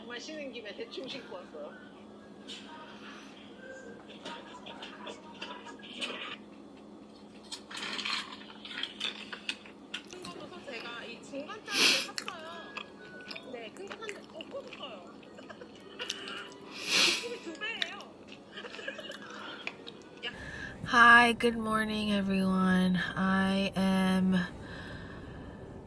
마시는 김에 대충 씻고 왔어요. 큰 거도 사서 제가 이 중간짜리를 샀어요. 네, 큰 거 샀는데 더 커졌어요. 느낌이 2배예요. Hi, good morning everyone. I am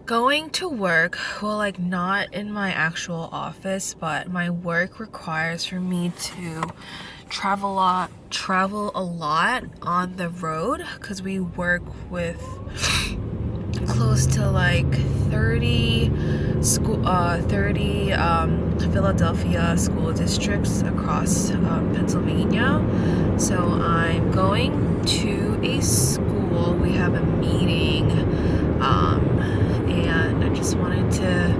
going to work. Well, like not in my actual office, but my work requires for me to travel a lot on the road because we work with close to like 30 Philadelphia school districts across Pennsylvania. So I'm going to a school. We have a meeting, and I just wanted to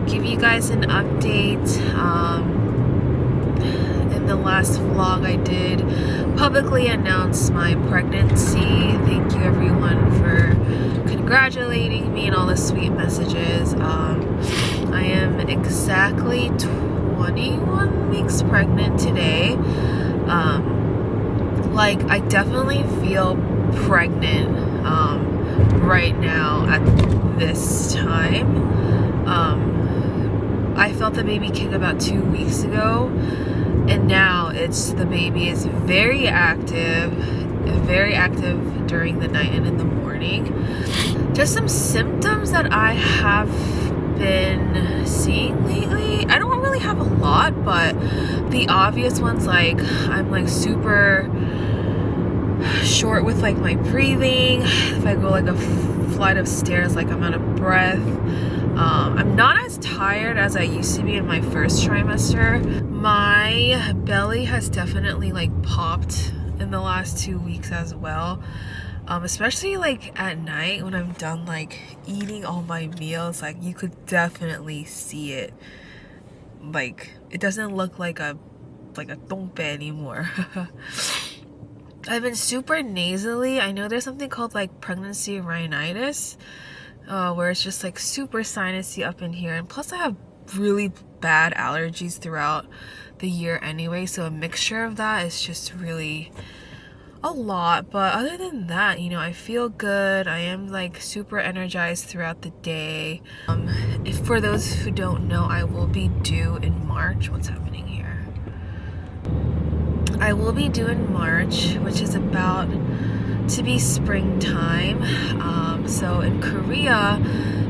give you guys an update. In the last vlog I did publicly announce my pregnancy. Thank you everyone for congratulating me and all the sweet messages. I am exactly 21 weeks pregnant today. Like I definitely feel pregnant right now at this time. I felt the baby kick about 2 weeks ago, and now the baby is very active during the night and in the morning. Just some symptoms that I have been seeing lately. I don't really have a lot, but the obvious ones, like I'm like super short with like my breathing. If I go like a flight of stairs, like I'm out of breath. I'm not as tired as I used to be in my first trimester. My belly has definitely like popped in the last 2 weeks as well. Especially like at night when I'm done like eating all my meals, like you could definitely see it. Like it doesn't look like a tompe anymore. I've been super nasally. I know there's something called like pregnancy rhinitis, where it's just like super sinusy up in here, and plus I have really bad allergies throughout the year anyway, so a mixture of that is just really a lot. But other than that, you know, I feel good. I am like super energized throughout the day. If for those who don't know, I will be due in March. What's happening here? I will be due in March, which is about to be springtime. So in Korea,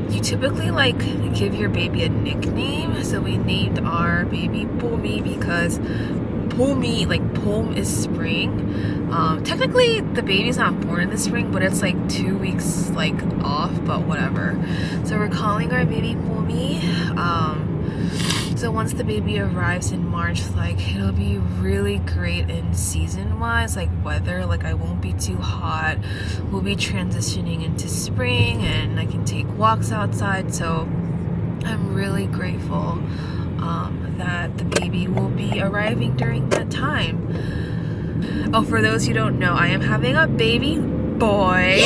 you typically like give your baby a nickname. So we named our baby Bomi because Bomi, like Pom is spring. Technically the baby's not born in the spring, but it's like 2 weeks like off, but whatever. So we're calling our baby Bomi. So once the baby arrives in March, like it'll be really great in season wise, like weather. Like I won't be too hot. We'll be transitioning into spring and I can take walks outside. So I'm really grateful that the baby will be arriving during that time. Oh, for those who don't know, I am having a baby boy.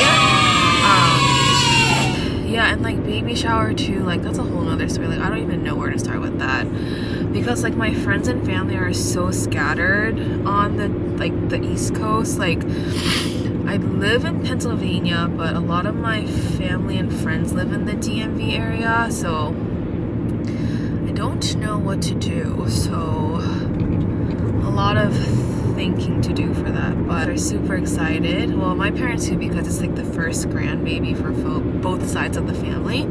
Yeah, and like baby shower too, like that's a whole nother story. Like I don't even know where to start with that, because like my friends and family are so scattered on the East Coast. Like I live in Pennsylvania, but a lot of my family and friends live in the DMV area, so I don't know what to do. So a lot of thinking to do for that, but we're super excited. Well, my parents too, because it's like the first grandbaby for both sides of the family.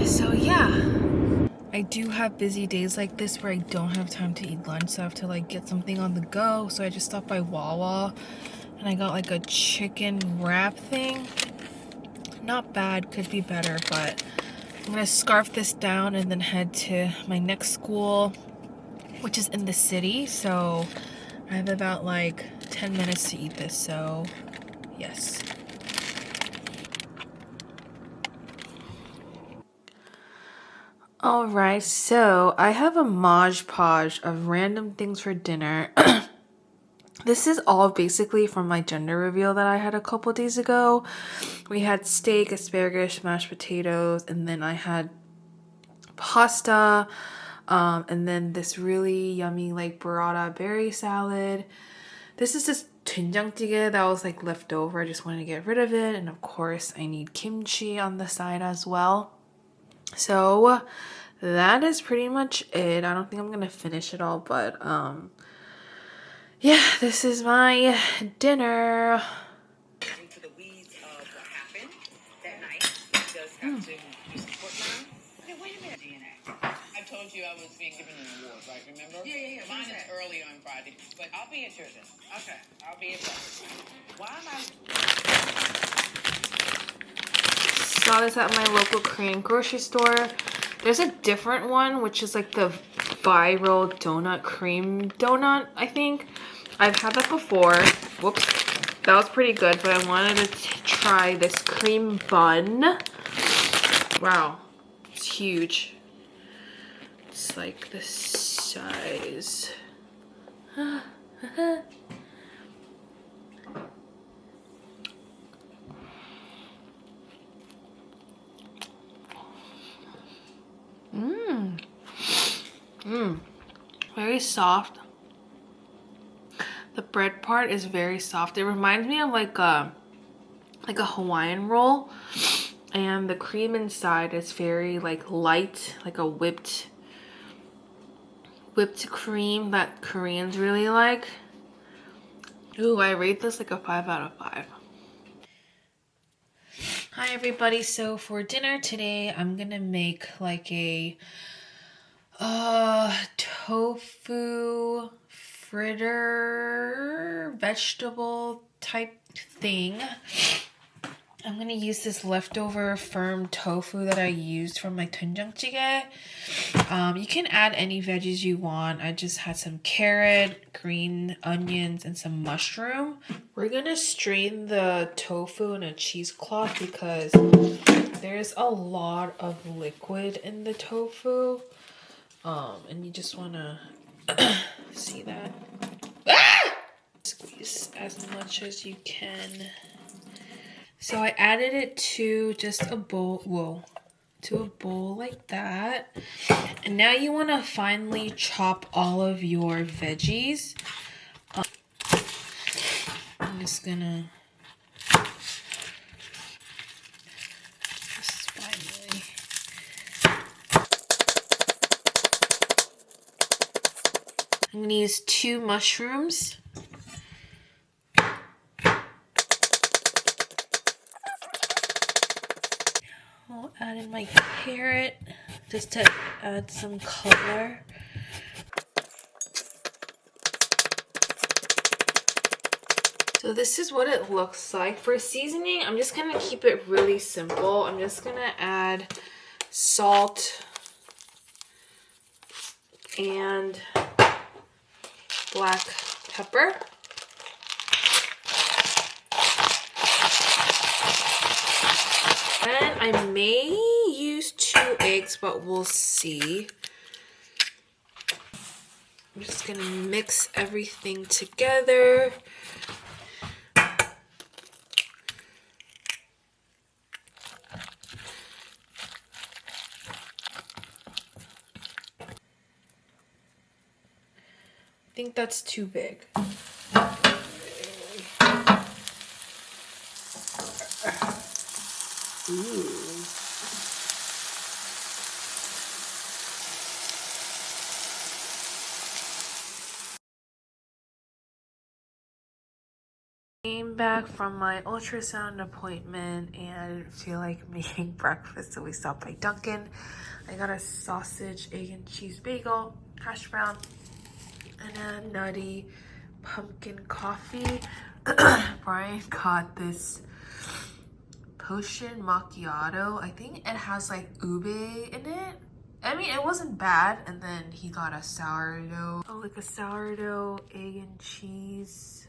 So yeah, I do have busy days like this where I don't have time to eat lunch, so I have to like get something on the go. So I just stopped by Wawa and I got like a chicken wrap thing. Not bad, could be better, but I'm gonna scarf this down and then head to my next school, which is in the city. So I have about like 10 minutes to eat this, so yes. Alright, so I have a Mod Podge of random things for dinner. This is all basically from my gender reveal that I had a couple days ago. We had steak, asparagus, mashed potatoes, and then I had pasta, and then this really yummy like burrata berry salad. This is just 된장찌개 that was like left over. I just wanted to get rid of it, and of course I need kimchi on the side as well. So that is pretty much it. I don't think I'm gonna finish it all, but yeah, this is my dinner. Into the weeds of what happened that night. He does have to do some court time. Okay, wait a minute. DNA. I told you I was being given an award, right? Remember? Yeah. Mine is early on Friday, but I'll be at yours then. Okay, I'll be at yours. Why am I? Saw this at my local Korean grocery store. There's a different one, which is like the viral donut cream donut, I think. I've had that before. Whoops. That was pretty good, but I wanted to try this cream bun. Wow. It's huge. It's like this size. Very soft. The bread part is very soft. It reminds me of like a Hawaiian roll, and the cream inside is very like light, like a whipped cream that Koreans really like. Ooh, I rate this like a 5 out of 5. Hi everybody, so for dinner today I'm gonna make like a tofu fritter vegetable type thing. I'm gonna use this leftover firm tofu that I used from my 된장찌개. You can add any veggies you want. I just had some carrot, green onions, and some mushroom. We're gonna strain the tofu in a cheesecloth because there's a lot of liquid in the tofu. And you just wanna see that. Squeeze as much as you can. So I added it to just a bowl, to a bowl like that. And now you want to finely chop all of your veggies. I'm just gonna finally. I'm gonna use 2 mushrooms. I'll add in my carrot just to add some color. So this is what it looks like. For seasoning, I'm just gonna keep it really simple. I'm just gonna add salt and black pepper. And I may use 2 eggs, but we'll see. I'm just gonna mix everything together. I think that's too big. Ooh. Came back from my ultrasound appointment and I didn't feel like making breakfast, so we stopped by Dunkin'. I got a sausage, egg, and cheese bagel, hash brown, and a nutty pumpkin coffee. Brian got this potion macchiato. I think it has like ube in it. I mean, it wasn't bad. And then he got a sourdough, like a sourdough, egg and cheese,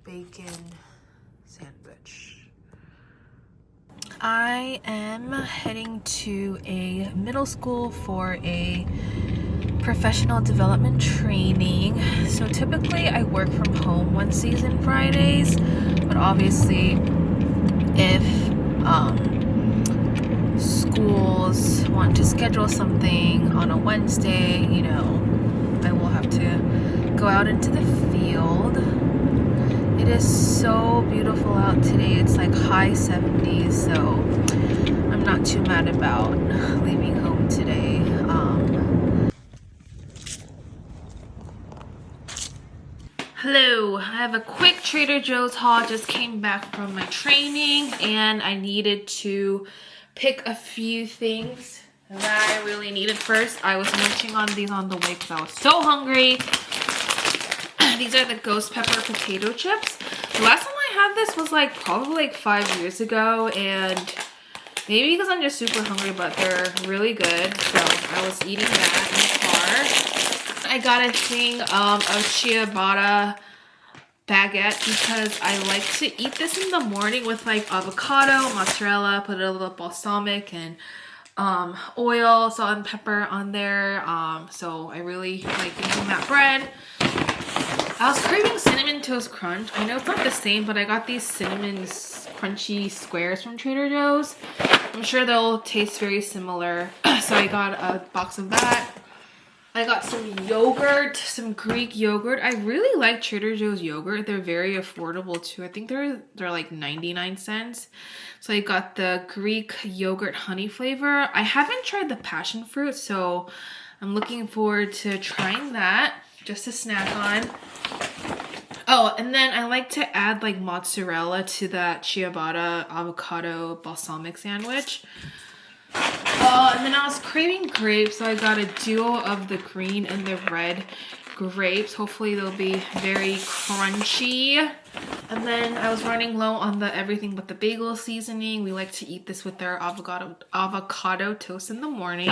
bacon sandwich. I am heading to a middle school for a professional development training. So typically I work from home Wednesdays and Fridays, but obviously if schools want to schedule something on a Wednesday, you know, I will have to go out into the field. It is so beautiful out today. It's like high 70s, so I'm not too mad about leaving home today. Hello, I have a quick Trader Joe's haul. Just came back from my training and I needed to pick a few things that I really needed. First, I was munching on these on the way because I was so hungry. These are the ghost pepper potato chips. The last time I had this was like probably like 5 years ago, and maybe because I'm just super hungry, but they're really good. So I was eating that in the car. I got a thing of ciabatta baguette because I like to eat this in the morning with like avocado, mozzarella, put a little balsamic and oil, salt and pepper on there. So I really like eating that bread. I was craving Cinnamon Toast Crunch. I know it's not the same, but I got these cinnamon crunchy squares from Trader Joe's. I'm sure they'll taste very similar. So I got a box of that. I got some yogurt, some Greek yogurt. I really like Trader Joe's yogurt. They're very affordable too. I think they're like 99 cents. So I got the Greek yogurt honey flavor. I haven't tried the passion fruit, so I'm looking forward to trying that just to snack on. Oh, and then I like to add like mozzarella to that ciabatta avocado balsamic sandwich. And then I was craving grapes, so I got a duo of the green and the red grapes. Hopefully they'll be very crunchy. And then I was running low on the everything but the bagel seasoning. We like to eat this with our avocado toast in the morning.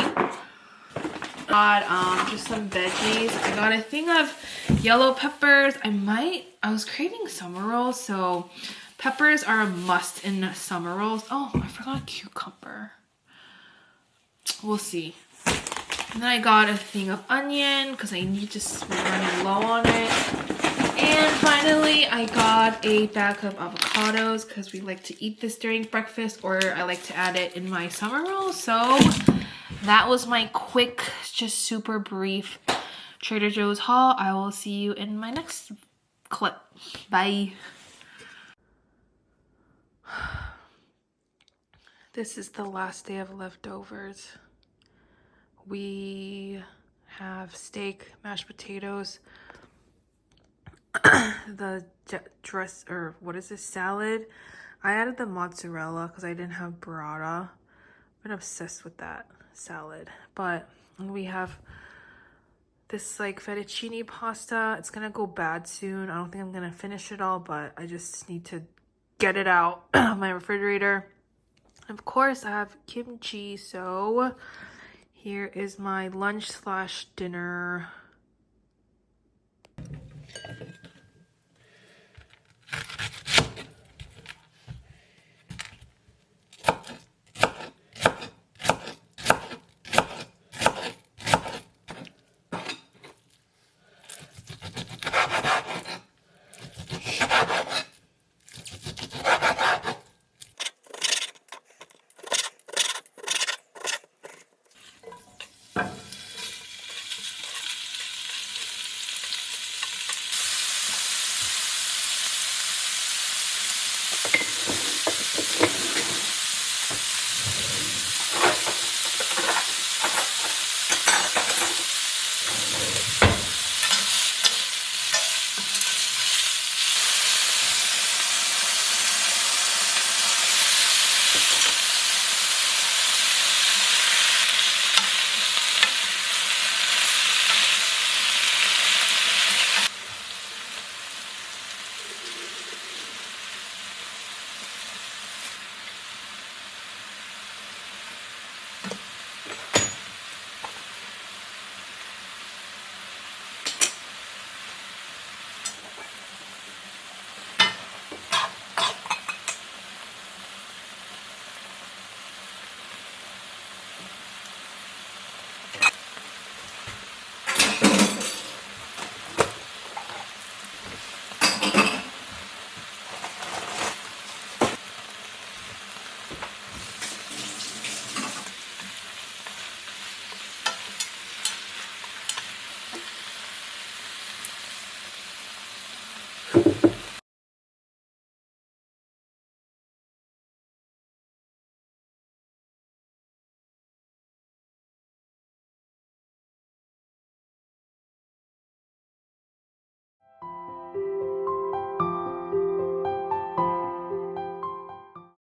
Got just some veggies. I got a thing of yellow peppers. I was craving summer rolls, so peppers are a must in summer rolls. Oh, I forgot cucumber. We'll see. And then I got a thing of onion because I need to run low on it. And finally, I got a bag of avocados because we like to eat this during breakfast, or I like to add it in my summer rolls. So that was my quick, just super brief Trader Joe's haul. I will see you in my next clip. Bye. This is the last day of leftovers. We have steak, mashed potatoes, the dress, or what is this, salad. I added the mozzarella because I didn't have burrata. I've been obsessed with that salad. But we have this like fettuccine pasta. It's gonna go bad soon. I don't think I'm gonna finish it all, but I just need to get it out of my refrigerator. Of course, I have kimchi, so here is my lunch/dinner.